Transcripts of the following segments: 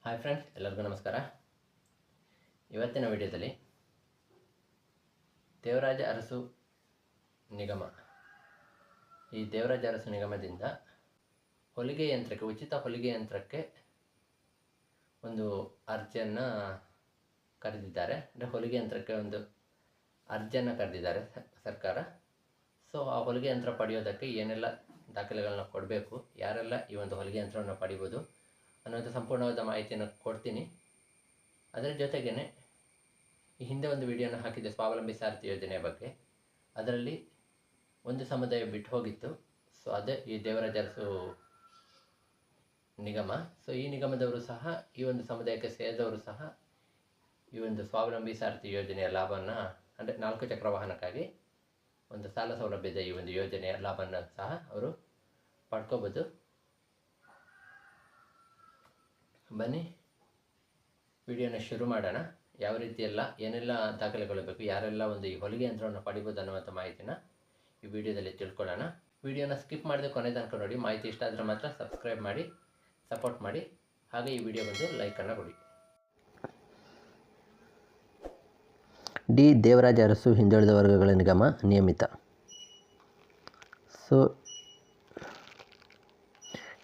Hi friends, ಎಲ್ಲರಿಗೂ ನಮಸ್ಕಾರ. ಇವತ್ತಿನ ವಿಡಿಯೋದಲ್ಲಿ ದೇವರಾಜ ಅರಸು ನಿಗಮ, ಈ ದೇವರಾಜ ಅರಸು ನಿಗಮದಿಂದ ಹೊಲಿಗೆ ಯಂತ್ರಕ್ಕೆ, ಉಚಿತ ಹೊಲಿಗೆ ಯಂತ್ರಕ್ಕೆ ಒಂದು ಅರ್ಜಿಯನ್ನು ಕರೆದಿದ್ದಾರೆ. ಅಂದರೆ ಹೊಲಿಗೆ ಯಂತ್ರಕ್ಕೆ ಒಂದು ಅರ್ಜಿಯನ್ನು ಕರೆದಿದ್ದಾರೆ ಸರ್ಕಾರ. ಸೊ ಆ ಹೊಲಿಗೆ ಯಂತ್ರ ಪಡೆಯೋದಕ್ಕೆ ಏನೆಲ್ಲ ದಾಖಲೆಗಳನ್ನ ಕೊಡಬೇಕು, ಯಾರೆಲ್ಲ ಈ ಒಂದು ಹೊಲಿಗೆ ಯಂತ್ರವನ್ನು ಪಡಿಬೋದು ಅನ್ನೋದು ಸಂಪೂರ್ಣವಾದ ಮಾಹಿತಿಯನ್ನು ಕೊಡ್ತೀನಿ. ಅದರ ಜೊತೆಗೇ ಈ ಹಿಂದೆ ಒಂದು ವಿಡಿಯೋನ ಹಾಕಿದ್ದೆ ಸ್ವಾವಲಂಬಿ ಸಾರಥಿ ಯೋಜನೆಯ ಬಗ್ಗೆ. ಅದರಲ್ಲಿ ಒಂದು ಸಮುದಾಯ ಬಿಟ್ಟು ಹೋಗಿತ್ತು. ಸೊ ಅದೇ ಈ ದೇವರಾಜ ಅರಸು ನಿಗಮ. ಸೊ ಈ ನಿಗಮದವರು ಸಹ, ಈ ಒಂದು ಸಮುದಾಯಕ್ಕೆ ಸೇರಿದವರು ಸಹ ಈ ಒಂದು ಸ್ವಾವಲಂಬಿ ಸಾರಥಿ ಯೋಜನೆಯ ಲಾಭವನ್ನು, ಅಂದರೆ 4 ಚಕ್ರ ವಾಹನಕ್ಕಾಗಿ ಒಂದು ಸಾಲ ಸೌಲಭ್ಯದ ಈ ಒಂದು ಯೋಜನೆಯ ಲಾಭವನ್ನು ಸಹ ಅವರು ಪಡ್ಕೋಬೋದು. ಬನ್ನಿ ವಿಡಿಯೋನ ಶುರು ಮಾಡೋಣ. ಯಾವ ರೀತಿ ಏನೆಲ್ಲ ದಾಖಲೆಗಳು ಬೇಕು, ಯಾರೆಲ್ಲ ಒಂದು ಈ ಹೊಲಿಗೆ ಯಂತ್ರವನ್ನು ಪಡಿಬೋದು ಅನ್ನುವಂಥ ಮಾಹಿತಿನ ಈ ವಿಡಿಯೋದಲ್ಲಿ ತಿಳ್ಕೊಳ್ಳೋಣ. ವಿಡಿಯೋನ ಸ್ಕಿಪ್ ಮಾಡದೆ ಕೊನೆ ತನಕ ನೋಡಿ. ಮಾಹಿತಿ ಇಷ್ಟ ಆದರೆ ಮಾತ್ರ ಸಬ್ಸ್ಕ್ರೈಬ್ ಮಾಡಿ ಸಪೋರ್ಟ್ ಮಾಡಿ. ಹಾಗೆ ಈ ವಿಡಿಯೋ ಬಂದು ಲೈಕನ್ನು ಕೊಡಿ. ಡಿ ದೇವರಾಜ ಅರಸು ಹಿಂದುಳಿದ ವರ್ಗಗಳ ನಿಗಮ ನಿಯಮಿತ. ಸೊ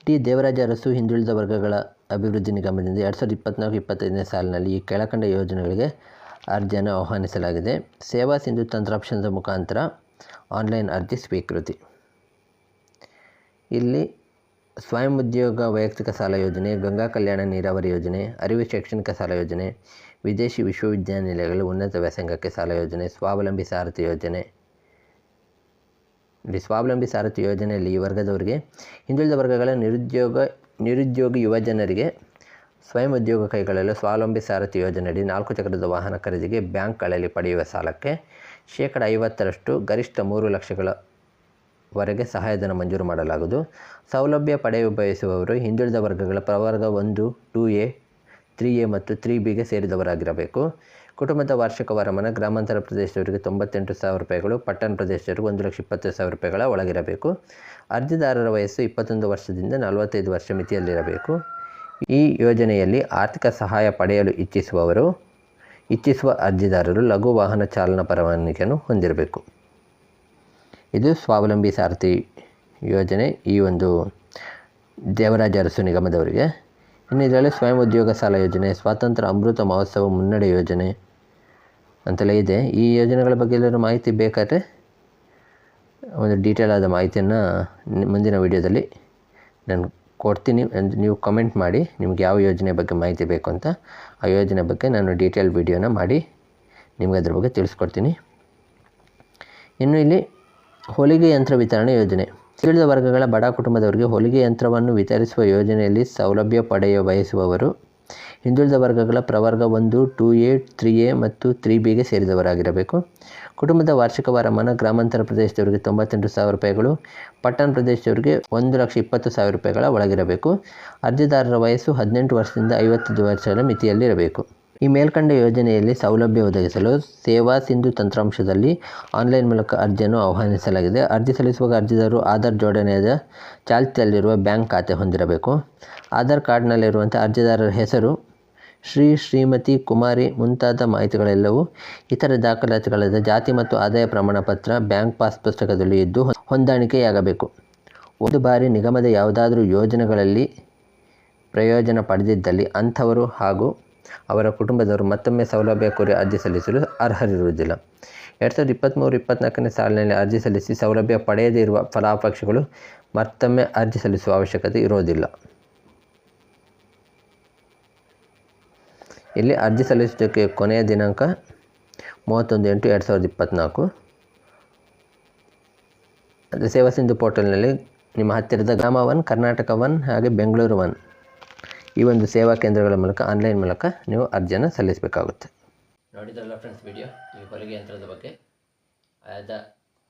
ಡಿ ದೇವರಾಜ ಅರಸು ಹಿಂದುಳಿದ ವರ್ಗಗಳ ಅಭಿವೃದ್ಧಿ ನಿಗಮದಿಂದ 2024-25ನೇ ಸಾಲಿನಲ್ಲಿ ಈ ಕೆಳಕಂಡ ಯೋಜನೆಗಳಿಗೆ ಅರ್ಜಿಯನ್ನು ಆಹ್ವಾನಿಸಲಾಗಿದೆ. ಸೇವಾ ಸಿಂಧು ತಂತ್ರಾಂಶದ ಮುಖಾಂತರ ಆನ್ಲೈನ್ ಅರ್ಜಿ ಸ್ವೀಕೃತಿ. ಇಲ್ಲಿ ಸ್ವಯಂ ಉದ್ಯೋಗ ವೈಯಕ್ತಿಕ ಸಾಲ ಯೋಜನೆ, ಗಂಗಾ ಕಲ್ಯಾಣ ನೀರಾವರಿ ಯೋಜನೆ, ಅರಿವು ಶೈಕ್ಷಣಿಕ ಸಾಲ ಯೋಜನೆ, ವಿದೇಶಿ ವಿಶ್ವವಿದ್ಯಾನಿಲಯಗಳು ಉನ್ನತ ವ್ಯಾಸಂಗಕ್ಕೆ ಸಾಲ ಯೋಜನೆ, ಸ್ವಾವಲಂಬಿ ಸಾರಥಿ ಯೋಜನೆ. ಸ್ವಾವಲಂಬಿ ಸಾರಥಿ ಯೋಜನೆಯಲ್ಲಿ ಈ ವರ್ಗದವರಿಗೆ, ಹಿಂದುಳಿದ ವರ್ಗಗಳ ನಿರುದ್ಯೋಗಿ ಯುವಜನರಿಗೆ ಸ್ವಯಂ ಉದ್ಯೋಗ ಕೈಗೊಳ್ಳಲು ಸ್ವಾವಲಂಬಿ ಸಾರಥಿ ಯೋಜನೆಯಡಿ 4 ಚಕ್ರದ ವಾಹನ ಖರೀದಿಗೆ ಬ್ಯಾಂಕ್ಗಳಲ್ಲಿ ಪಡೆಯುವ ಸಾಲಕ್ಕೆ 50% ಗರಿಷ್ಠ 3 ಲಕ್ಷಗಳವರೆಗೆ ಸಹಾಯಧನ ಮಂಜೂರು ಮಾಡಲಾಗುವುದು. ಸೌಲಭ್ಯ ಪಡೆಯ ಬಯಸುವವರು ಹಿಂದುಳಿದ ವರ್ಗಗಳ ಪ್ರವರ್ಗ 1, 2A, 3A ಮತ್ತು 3Bಗೆ ಸೇರಿದವರಾಗಿರಬೇಕು. ಕುಟುಂಬದ ವಾರ್ಷಿಕ ವರಮಾನ ಗ್ರಾಮಾಂತರ ಪ್ರದೇಶದವರಿಗೆ 98,000 ರೂಪಾಯಿಗಳು, ಪಟ್ಟಣ ಪ್ರದೇಶದವರಿಗೆ 1,20,000 ರೂಪಾಯಿಗಳ ಒಳಗಿರಬೇಕು. ಅರ್ಜಿದಾರರ ವಯಸ್ಸು 21 ವರ್ಷದಿಂದ 45 ವರ್ಷ ಮಿತಿಯಲ್ಲಿರಬೇಕು. ಈ ಯೋಜನೆಯಲ್ಲಿ ಆರ್ಥಿಕ ಸಹಾಯ ಪಡೆಯಲು ಇಚ್ಛಿಸುವ ಅರ್ಜಿದಾರರು ಲಘು ವಾಹನ ಚಾಲನಾ ಪರವಾನಗಿಯನ್ನು ಹೊಂದಿರಬೇಕು. ಇದು ಸ್ವಾವಲಂಬಿ ಸಾರಥಿ ಯೋಜನೆ, ಈ ಒಂದು ದೇವರಾಜ ಅರಸು ನಿಗಮದವರಿಗೆ. ಇನ್ನು ಇದರಲ್ಲಿ ಸ್ವಯಂ ಉದ್ಯೋಗ ಸಾಲ ಯೋಜನೆ, ಸ್ವಾತಂತ್ರ್ಯ ಅಮೃತ ಮಹೋತ್ಸವ ಮುನ್ನಡೆ ಯೋಜನೆ ಅಂತೆಲ್ಲ ಇದೆ. ಈ ಯೋಜನೆಗಳ ಬಗ್ಗೆ ಎಲ್ಲರೂ ಮಾಹಿತಿ ಬೇಕಾದರೆ ಒಂದು ಡೀಟೇಲ್ ಆದ ಮಾಹಿತಿಯನ್ನು ಮುಂದಿನ ವಿಡಿಯೋದಲ್ಲಿ ನಾನು ಕೊಡ್ತೀನಿ. ನೀವು ಕಮೆಂಟ್ ಮಾಡಿ ನಿಮ್ಗೆ ಯಾವ ಯೋಜನೆ ಬಗ್ಗೆ ಮಾಹಿತಿ ಬೇಕು ಅಂತ. ಆ ಯೋಜನೆ ಬಗ್ಗೆ ನಾನು ಡೀಟೇಲ್ ವಿಡಿಯೋನ ಮಾಡಿ ನಿಮಗೆ ಅದ್ರ ಬಗ್ಗೆ ತಿಳಿಸ್ಕೊಡ್ತೀನಿ. ಇನ್ನು ಇಲ್ಲಿ ಹೊಲಿಗೆ ಯಂತ್ರ ವಿತರಣೆ ಯೋಜನೆ. ಹಿಂದುಳಿದ ವರ್ಗಗಳ ಬಡ ಕುಟುಂಬದವರಿಗೆ ಹೊಲಿಗೆ ಯಂತ್ರವನ್ನು ವಿತರಿಸುವ ಯೋಜನೆಯಲ್ಲಿ ಸೌಲಭ್ಯ ಪಡೆಯ ಬಯಸುವವರು ಹಿಂದುಳಿದ ವರ್ಗಗಳ ಪ್ರವರ್ಗ 1, 2A, 3A ಮತ್ತು 3Bಗೆ ಸೇರಿದವರಾಗಿರಬೇಕು. ಕುಟುಂಬದ ವಾರ್ಷಿಕ ವರಮಾನ ಗ್ರಾಮಾಂತರ ಪ್ರದೇಶದವರಿಗೆ 98,000 ರೂಪಾಯಿಗಳು, ಪಟ್ಟಣ ಪ್ರದೇಶದವರಿಗೆ 1,20,000 ರೂಪಾಯಿಗಳ ಒಳಗಿರಬೇಕು. ಅರ್ಜಿದಾರರ ವಯಸ್ಸು 18 ವರ್ಷದಿಂದ 55 ವರ್ಷಗಳ ಮಿತಿಯಲ್ಲಿರಬೇಕು. ಈ ಮೇಲ್ಕಂಡ ಯೋಜನೆಯಲ್ಲಿ ಸೌಲಭ್ಯ ಒದಗಿಸಲು ಸೇವಾ ಸಿಂಧು ತಂತ್ರಾಂಶದಲ್ಲಿ ಆನ್ಲೈನ್ ಮೂಲಕ ಅರ್ಜಿಯನ್ನು ಆಹ್ವಾನಿಸಲಾಗಿದೆ. ಅರ್ಜಿ ಸಲ್ಲಿಸುವಾಗ ಅರ್ಜಿದಾರರು ಆಧಾರ್ ಜೋಡಣೆಯಾದ ಚಾಲ್ತಿಯಲ್ಲಿರುವ ಬ್ಯಾಂಕ್ ಖಾತೆ ಹೊಂದಿರಬೇಕು. ಆಧಾರ್ ಕಾರ್ಡ್ನಲ್ಲಿರುವಂಥ ಅರ್ಜಿದಾರರ ಹೆಸರು, ಶ್ರೀಮತಿ, ಕುಮಾರಿ ಮುಂತಾದ ಮಾಹಿತಿಗಳೆಲ್ಲವೂ ಇತರ ದಾಖಲಾತಿಗಳಾದ ಜಾತಿ ಮತ್ತು ಆದಾಯ ಪ್ರಮಾಣ ಪತ್ರ, ಬ್ಯಾಂಕ್ ಪಾಸ್ ಪುಸ್ತಕದಲ್ಲಿ ಇದ್ದು ಹೊಂದಾಣಿಕೆಯಾಗಬೇಕು. ಒಂದು ಬಾರಿ ನಿಗಮದ ಯಾವುದಾದರೂ ಯೋಜನೆಗಳಲ್ಲಿ ಪ್ರಯೋಜನ ಪಡೆದಿದ್ದಲ್ಲಿ ಅಂಥವರು ಹಾಗೂ ಅವರ ಕುಟುಂಬದವರು ಮತ್ತೊಮ್ಮೆ ಸೌಲಭ್ಯ ಕೋರಿ ಅರ್ಜಿ ಸಲ್ಲಿಸಲು ಅರ್ಹರಿರುವುದಿಲ್ಲ. 2023-24ನೇ ಸಾಲಿನಲ್ಲಿ ಅರ್ಜಿ ಸಲ್ಲಿಸಿ ಸೌಲಭ್ಯ ಪಡೆಯದೇ ಇರುವ ಫಲಾಪೇಕ್ಷಿಗಳು ಮತ್ತೊಮ್ಮೆ ಅರ್ಜಿ ಸಲ್ಲಿಸುವ ಅವಶ್ಯಕತೆ ಇರೋದಿಲ್ಲ. ಇಲ್ಲಿ ಅರ್ಜಿ ಸಲ್ಲಿಸೋದಕ್ಕೆ ಕೊನೆಯ ದಿನಾಂಕ 31/8/2024. ಅದು ಸೇವಾ ಸಿಂಧು ಪೋರ್ಟಲ್ನಲ್ಲಿ ನಿಮ್ಮ ಹತ್ತಿರದ ಗ್ರಾಮ 1, ಕರ್ನಾಟಕ 1 ಹಾಗೆ ಬೆಂಗಳೂರು 1 ಈ ಒಂದು ಸೇವಾ ಕೇಂದ್ರಗಳ ಮೂಲಕ ಆನ್ಲೈನ್ ಮೂಲಕ ನೀವು ಅರ್ಜಿಯನ್ನು ಸಲ್ಲಿಸಬೇಕಾಗುತ್ತೆ. ನೋಡಿದ್ರಲ್ಲ ಫ್ರೆಂಡ್ಸ್ ವಿಡಿಯೋ, ಈ ಹೊಲಿಗೆ ಯಂತ್ರದ ಬಗ್ಗೆ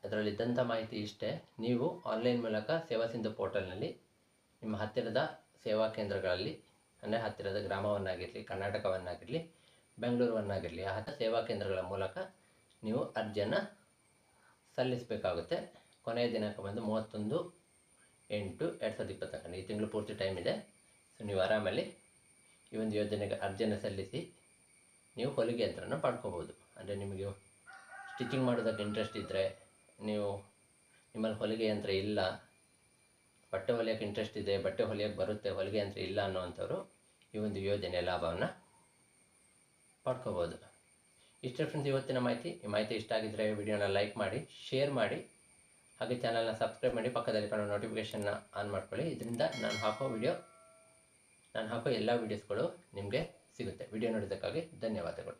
ಅದರಲ್ಲಿದ್ದಂಥ ಮಾಹಿತಿ ಇಷ್ಟೇ. ನೀವು ಆನ್ಲೈನ್ ಮೂಲಕ ಸೇವಾ ಸಿಂಧು ಪೋರ್ಟಲ್ನಲ್ಲಿ ನಿಮ್ಮ ಹತ್ತಿರದ ಸೇವಾ ಕೇಂದ್ರಗಳಲ್ಲಿ, ಅಂದರೆ ಹತ್ತಿರದ ಗ್ರಾಮವನ್ನಾಗಿರಲಿ, ಕರ್ನಾಟಕವನ್ನಾಗಿರಲಿ, ಬೆಂಗಳೂರನ್ನಾಗಿರಲಿ, ಆ ಸೇವಾ ಕೇಂದ್ರಗಳ ಮೂಲಕ ನೀವು ಅರ್ಜಿಯನ್ನು ಸಲ್ಲಿಸಬೇಕಾಗುತ್ತೆ. ಕೊನೆಯ ದಿನಾಂಕ ಬಂದು 31/8/2024. ಈ ತಿಂಗಳು ಪೂರ್ತಿ ಟೈಮ್ ಇದೆ. ಸೊ ನೀವು ಆರಾಮಲ್ಲಿ ಈ ಒಂದು ಯೋಜನೆಗೆ ಅರ್ಜಿಯನ್ನು ಸಲ್ಲಿಸಿ ನೀವು ಹೊಲಿಗೆ ಯಂತ್ರನ ಪಡ್ಕೋಬೋದು. ಅಂದರೆ ನಿಮಗೆ ಸ್ಟಿಚಿಂಗ್ ಮಾಡೋದಕ್ಕೆ ಇಂಟ್ರೆಸ್ಟ್ ಇದ್ದರೆ, ನೀವು ನಿಮ್ಮಲ್ಲಿ ಹೊಲಿಗೆ ಯಂತ್ರ ಇಲ್ಲ, ಬಟ್ಟೆ ಹೊಲಿಯೋಕ್ಕೆ ಇಂಟ್ರೆಸ್ಟ್ ಇದೆ, ಬಟ್ಟೆ ಹೊಲಿಯೋಕ್ಕೆ ಬರುತ್ತೆ, ಹೊಲಿಗೆ ಯಂತ್ರ ಇಲ್ಲ ಅನ್ನೋವಂಥವ್ರು ಈ ಒಂದು ಯೋಜನೆಯ ಲಾಭವನ್ನು ಪಡ್ಕೋಬೋದು. ಇಷ್ಟೇ ಫ್ರೆಂಡ್ಸ್ ಇವತ್ತಿನ ಮಾಹಿತಿ. ಈ ಮಾಹಿತಿ ಇಷ್ಟ ಆಗಿದ್ದರೆ ವಿಡಿಯೋನ ಲೈಕ್ ಮಾಡಿ, ಶೇರ್ ಮಾಡಿ, ಹಾಗೆ ಚಾನಲ್ನ ಸಬ್ಸ್ಕ್ರೈಬ್ ಮಾಡಿ, ಪಕ್ಕದಲ್ಲಿ ಕಾಣೋ ನೋಟಿಫಿಕೇಷನ್ನ ಆನ್ ಮಾಡ್ಕೊಳ್ಳಿ. ಇದರಿಂದ ನಾನು ಹಾಕೋ ಎಲ್ಲ ವೀಡಿಯೋಸ್ಗಳು ನಿಮಗೆ ಸಿಗುತ್ತೆ. ವಿಡಿಯೋ ನೋಡಿದ್ದಕ್ಕಾಗಿ ಧನ್ಯವಾದಗಳು.